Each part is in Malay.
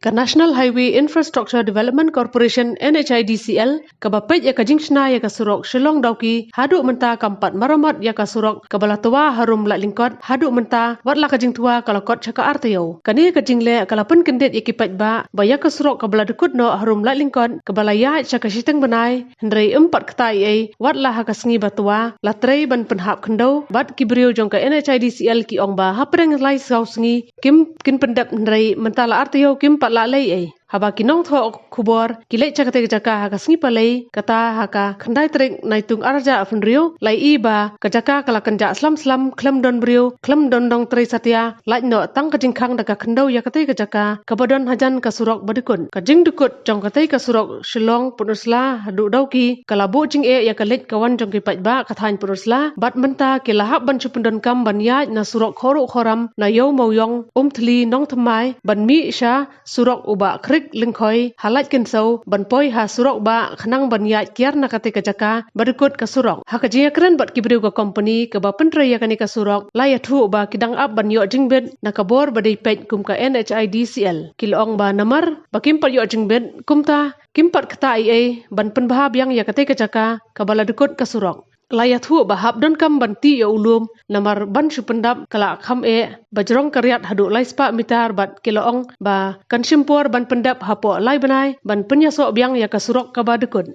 Ka National Highway Infrastructure Development Corporation NHIDCL ka bapet ya ka jingshna ya ka surok Shillong Dauki haduk menta kampat maramat ya ka surok ka balatua harum la lingkot haduk menta wat la ka jingtua ka lakot chaka artio kani ka jingle ka lapen kendet ya kipat ba ya ka surok ka baladukut no harum la lingkot ka balaya chaka shiteng benai hendrei empat ketai ai wat la ha ka sngi batua la trei ban penhap kendo bat kibriu jong ka NHIDCL ki ong ba hapreng lai sau sngi kim kin pendap hendrei menta la artio kim pat la lei ai haba kinong tho khubor kilek chakate jaka ha ka sngi palei kata ha ka khandai trek naitung arja afnrio lai i ba ka jaka kala kanja slam klam don brio klam don dong trei satya lai no tang ka jingkhang da ka khandau ya kate ka jaka ka badon hajan ka surok badukun ka jing dukut jong kate ka surok Shillong punusla hadu dauki kala bu jing e ya ka lek kawan jong ki pat ba ka thain punusla bat menta ke lahap ban chupundon kam ban ya na surok khoru khoram na yo moyong thli nong thamai ban mi sha surok uba krik lingkhoi halat kensau ban poi ha surok ba khanang ban ya kiar na kate ka jaka badukut ka surok ha ka jia kren bat kibriu ka company ka ba pentre ya kani ka surok la ya thu ba kidang up ban yo jingbet na ka bor badai pet kum ka NHIDCL kilong ba namar ba kim pat yo jingbet kumta kimpat kata ai ban penbahab yang ya kate ka jaka ka baladukut ka surok laya thu bahab don kam banti ya ulum namar ban supendap kala kham e bajrong karyat hadu lai spa mitar bat kiloong ba kan simpor ban pendap hapo lai banai ban penyaso biang ya kasurok ka badukun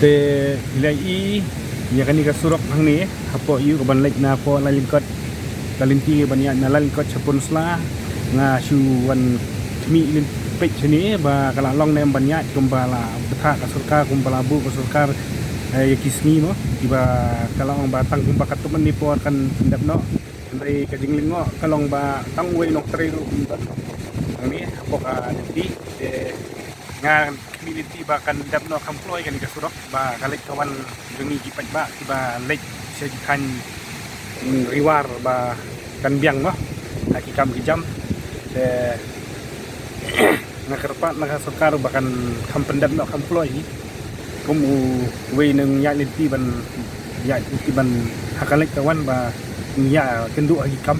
te lai i ya kani kasurok hang ni hapo yu ka ban lek na po lai lingkot kalinti ban ya na lai lingkot chapun sla nga shu wan mi lin pek chini ba kala long nem ban ya kumbala betha ka surkar kumbala bu ka surkar ya kisni no tiba kalau orang batang kumpa katuman ni por kan pendap no dari kajingling no kalau ba tang we nok tre ru ni apa ka di ngan community ba kan dap no kamploy kan kasurok ba kalek kawan dengi kipat ba tiba lek sejikan riwar ba kan biang no aki kam kijam nakerpat nakasukar bahkan kam pendap no kamploy kumu we nang ya linti ban hakalek kawan ba ya kendu agi kam